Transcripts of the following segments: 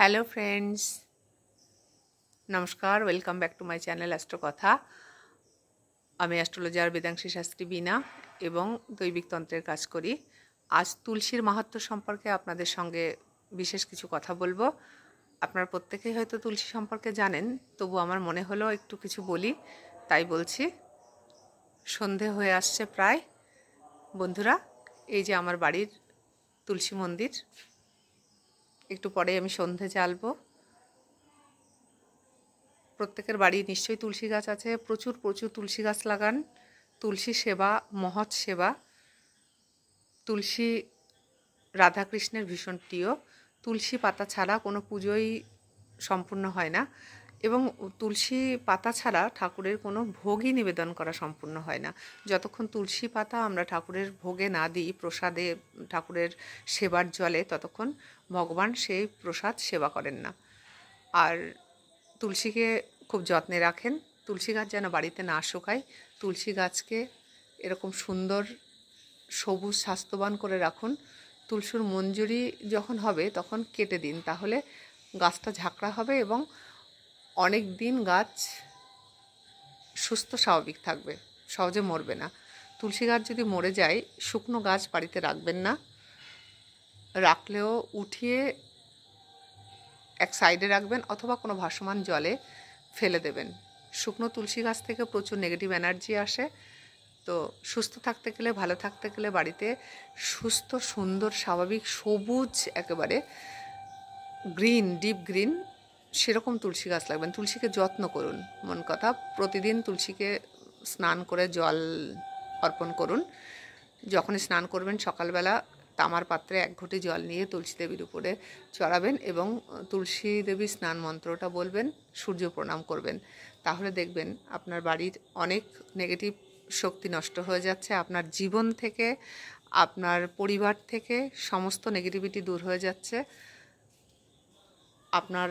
Hello friends, নমস্কার। Welcome back to my channel astro কথা। আমি অ্যাস্ট্রোলজার বেদাংশী শাস্ত্রী বীণা এবং দৈবিক তন্ত্রের কাজ করি। আজ তুলসীর মাহাত্ম্য সম্পর্কে আপনাদের সঙ্গে বিশেষ কিছু কথা বলবো। আপনারা প্রত্যেকেই হয়তো তুলসী সম্পর্কে জানেন, তবু আমার মনে হলো একটু কিছু বলি, তাই বলছি। সন্ধে হয়ে আসছে প্রায়। বন্ধুরা, এই যে আমার বাড়ির তুলসী মন্দির, একটু পরে আমি সন্ধে জ্বালবো। প্রত্যেকের বাড়ি নিশ্চয়ই তুলসী গাছ আছে। প্রচুর প্রচুর তুলসী গাছ লাগান। তুলসী সেবা মহৎ সেবা। তুলসী রাধাকৃষ্ণের ভীষণ প্রিয়। তুলসী পাতা ছাড়া কোনো পুজোই সম্পূর্ণ হয় না, এবং তুলসী পাতা ছাড়া ঠাকুরের কোনো ভোগই নিবেদন করা সম্পূর্ণ হয় না। যতক্ষণ তুলসী পাতা আমরা ঠাকুরের ভোগে না দিই, প্রসাদে ঠাকুরের সেবার জলে, ততক্ষণ ভগবান সেই প্রসাদ সেবা করেন না। আর তুলসীকে খুব যত্নে রাখেন। তুলসী গাছ যেন বাড়িতে না শুকায়। তুলসী গাছকে এরকম সুন্দর সবুজ স্বাস্থ্যবান করে রাখুন। তুলসীর মঞ্জুরি যখন হবে তখন কেটে দিন, তাহলে গাছটা ঝাঁকড়া হবে এবং অনেক দিন গাছ সুস্থ স্বাভাবিক থাকবে, সহজে মরবে না। তুলসী গাছ যদি মরে যায়, শুকনো গাছ বাড়িতে রাখবেন না। রাখলেও উঠিয়ে এক সাইডে রাখবেন অথবা কোনো ভাসমান জলে ফেলে দেবেন। শুকনো তুলসী গাছ থেকে প্রচুর নেগেটিভ এনার্জি আসে। তো সুস্থ থাকতে গেলে, ভালো থাকতে গেলে বাড়িতে সুস্থ, সুন্দর, স্বাভাবিক, সবুজ, একেবারে গ্রিন, ডিপ গ্রিন সেরকম তুলসী গাছ লাগবেন। তুলসীকে যত্ন করুন। মন কথা, প্রতিদিন তুলসীকে স্নান করে জল অর্পণ করুন। যখনই স্নান করবেন সকালবেলা তামার পাত্রে 1 ঘটি জল নিয়ে তুলসী দেবীর উপরে চড়াবেন এবং তুলসী দেবীর স্নান মন্ত্রটা বলবেন, সূর্য প্রণাম করবেন। তাহলে দেখবেন আপনার বাড়ির অনেক নেগেটিভ শক্তি নষ্ট হয়ে যাচ্ছে। আপনার জীবন থেকে, আপনার পরিবার থেকে সমস্ত নেগেটিভিটি দূর হয়ে যাচ্ছে। আপনার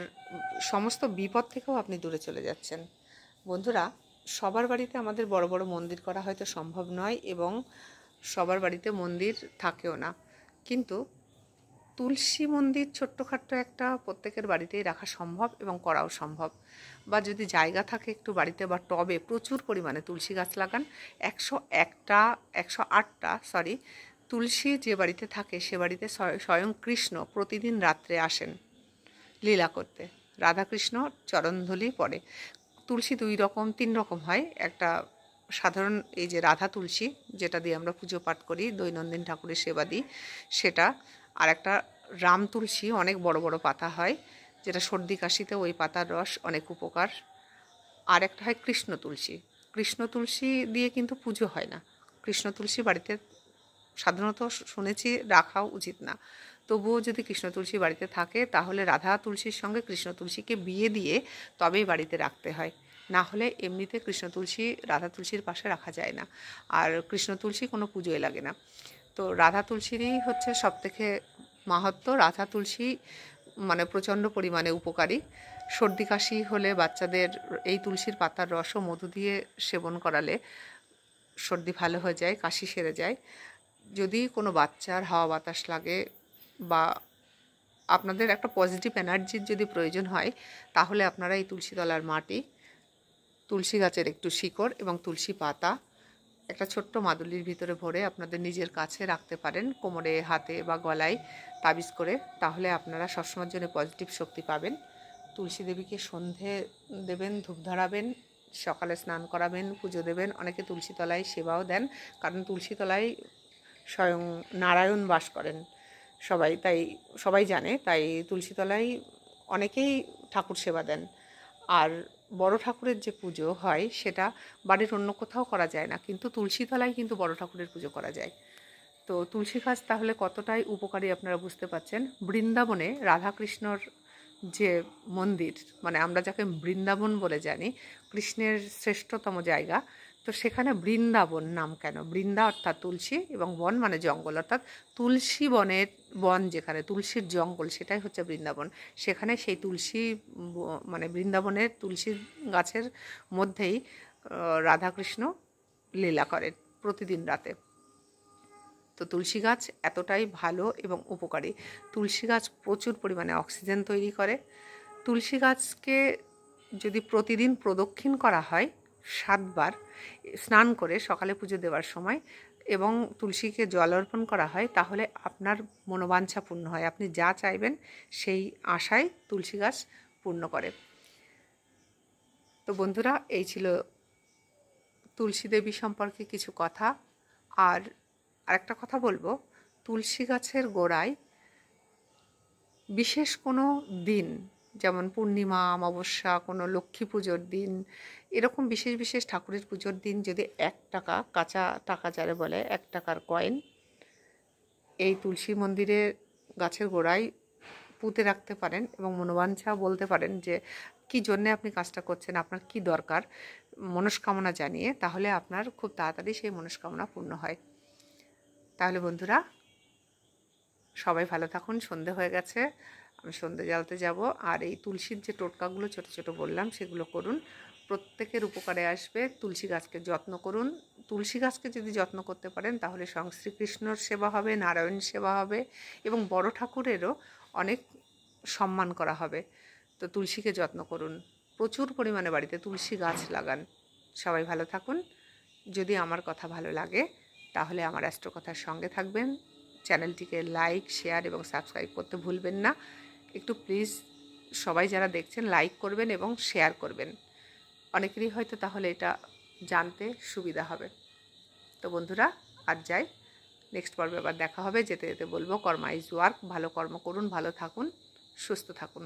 সমস্ত বিপদ থেকেও আপনি দূরে চলে যাচ্ছেন। বন্ধুরা, সবার বাড়িতে আমাদের বড় বড় মন্দির করা হয়তো সম্ভব নয় এবং সবার বাড়িতে মন্দির থাকেও না, কিন্তু তুলসী মন্দির ছোট্টখাট্ট একটা প্রত্যেকের বাড়িতেই রাখা সম্ভব এবং করাও সম্ভব। বা যদি জায়গা থাকে একটু বাড়িতে বা টবে প্রচুর পরিমাণে তুলসী গাছ লাগান। 108টা তুলসী যে বাড়িতে থাকে সে বাড়িতে স্বয়ং কৃষ্ণ প্রতিদিন রাত্রে আসেন লীলা করতে। রাধাকৃষ্ণ চরণধূলি পড়ে। তুলসী 3 রকম হয়। একটা সাধারণ, এই যে রাধা তুলসী, যেটা দিয়ে আমরা পুজো পাঠ করি, দৈনন্দিন ঠাকুরের সেবা দিই, সেটা। আর একটা রাম তুলসী, অনেক বড় বড় পাতা হয়, যেটা সর্দি কাশিতে ওই পাতার রস অনেক উপকার। আর একটা হয় কৃষ্ণ তুলসী। কৃষ্ণ তুলসী দিয়ে কিন্তু পুজো হয় না। কৃষ্ণ তুলসী বাড়িতে সাধারণত শুনেছি রাখাও উচিত না। তবুও যদি কৃষ্ণ তুলসী বাড়িতে থাকে, তাহলে রাধা তুলসীর সঙ্গে কৃষ্ণ তুলসীকে বিয়ে দিয়ে তবেই বাড়িতে রাখতে হয়। না হলে এমনিতে কৃষ্ণ তুলসী রাধা তুলসীর পাশে রাখা যায় না। আর কৃষ্ণ তুলসী কোনো পুজোয় লাগে না। তো রাধা তুলসীরই হচ্ছে সবথেকে মাহাত্ম্য। রাধা তুলসী মানে প্রচণ্ড পরিমাণে উপকারী। সর্দি কাশি হলে বাচ্চাদের এই তুলসীর পাতার রস ও মধু দিয়ে সেবন করালে সর্দি ভালো হয়ে যায়, কাশি সেরে যায়। যদি কোনো বাচ্চার হাওয়া বাতাস লাগে বা আপনাদের একটা পজিটিভ এনার্জির যদি প্রয়োজন হয়, তাহলে আপনারা এই তুলসী তলার মাটি, তুলসী গাছের একটু শিকড় এবং তুলসী পাতা একটা ছোট্ট মাদুলির ভিতরে ভরে আপনাদের নিজের কাছে রাখতে পারেন, কোমরে, হাতে বা গলায় তাবিজ করে। তাহলে আপনারা সবসময়ের জন্য পজিটিভ শক্তি পাবেন। তুলসী দেবীকে সন্ধে দেবেন, ধূপ ধরাবেন, সকালে স্নান করাবেন, পুজো দেবেন। অনেকে তুলসী তলায় সেবাও দেন, কারণ তুলসী তলায় স্বয়ং নারায়ণ বাস করেন। সবাই জানে, তাই তুলসীতলায় অনেকেই ঠাকুর সেবা দেন। আর বড় ঠাকুরের যে পুজো হয় সেটা বাড়ির অন্য কোথাও করা যায় না, কিন্তু তুলসীতলায় কিন্তু বড় ঠাকুরের পুজো করা যায়। তো তুলসী গাছ তাহলে কতটাই উপকারী আপনারা বুঝতে পারছেন। বৃন্দাবনে রাধাকৃষ্ণর যে মন্দির, মানে আমরা যাকে বৃন্দাবন বলে জানি, কৃষ্ণের শ্রেষ্ঠতম জায়গা, তো সেখানে বৃন্দাবন নাম কেন? বৃন্দা অর্থাৎ তুলসী এবং বন মানে জঙ্গল, অর্থাৎ তুলসী বন যেখানে তুলসীর জঙ্গল, সেটাই হচ্ছে বৃন্দাবন। সেখানে সেই তুলসী মানে বৃন্দাবনের তুলসী গাছের মধ্যেই রাধাকৃষ্ণ লীলা করেন প্রতিদিন রাতে। তো তুলসী গাছ এতটাই ভালো এবং উপকারী। তুলসী গাছ প্রচুর পরিমাণে অক্সিজেন তৈরি করে। তুলসী গাছকে যদি প্রতিদিন প্রদক্ষিণ করা হয় 7 বার স্নান করে সকালে পুজো দেওয়ার সময়, এবং তুলসীকে জল অর্পণ করা হয়, তাহলে আপনার মনোবাঞ্ছা পূর্ণ হয়। আপনি যা চাইবেন সেই আশায় তুলসী গাছ পূর্ণ করে। তো বন্ধুরা, এই ছিল তুলসী দেবী সম্পর্কে কিছু কথা। আর আরেকটা কথা বলবো, তুলসী গাছের গোড়ায় বিশেষ কোনো দিন, যেমন পূর্ণিমা, অমাবস্যা, কোনো লক্ষ্মী পুজোর দিন, এরকম বিশেষ বিশেষ ঠাকুরের পুজোর দিন যদি 1 টাকা, কাঁচা টাকা যারে বলে 1 টাকার কয়েন, এই তুলসী মন্দিরে গাছের গোড়ায় পুঁতে রাখতে পারেন এবং মনোবাঞ্ছা বলতে পারেন যে কী জন্যে আপনি কাজটা করছেন, আপনার কি দরকার, মনস্কামনা জানিয়ে, তাহলে আপনার খুব তাড়াতাড়ি সেই মনস্কামনা পূর্ণ হয়। তাহলে বন্ধুরা, সবাই ভালো থাকুন। সন্ধে হয়ে গেছে, আমি সন্ধে জ্বালতে যাব। আর এই তুলসীর যে টোটকাগুলো ছোট ছোট বললাম সেগুলো করুন, প্রত্যেকের উপকারে আসবে। তুলসী গাছকে যত্ন করুন। তুলসী গাছকে যদি যত্ন করতে পারেন তাহলে স্বয়ং শ্রীকৃষ্ণর সেবা হবে, নারায়ণ সেবা হবে, এবং বড় ঠাকুরেরও অনেক সম্মান করা হবে। তো তুলসীকে যত্ন করুন, প্রচুর পরিমাণে বাড়িতে তুলসী গাছ লাগান। সবাই ভালো থাকুন। যদি আমার কথা ভালো লাগে তাহলে আমার অ্যাস্ট্রোকথার সঙ্গে থাকবেন। চ্যানেলটিকে লাইক, শেয়ার এবং সাবস্ক্রাইব করতে ভুলবেন না। একটু প্লিজ সবাই যারা দেখছেন লাইক করবেন এবং শেয়ার করবেন, অনেকেরই হয়তো তাহলে এটা জানতে সুবিধা হবে। তো বন্ধুরা, আর যাই, নেক্সট পর্বে আবার দেখা হবে। যেতে যেতে বলবো, কর্মা ইজ ওয়ার্ক। ভালো কর্ম করুন, ভালো থাকুন, সুস্থ থাকুন।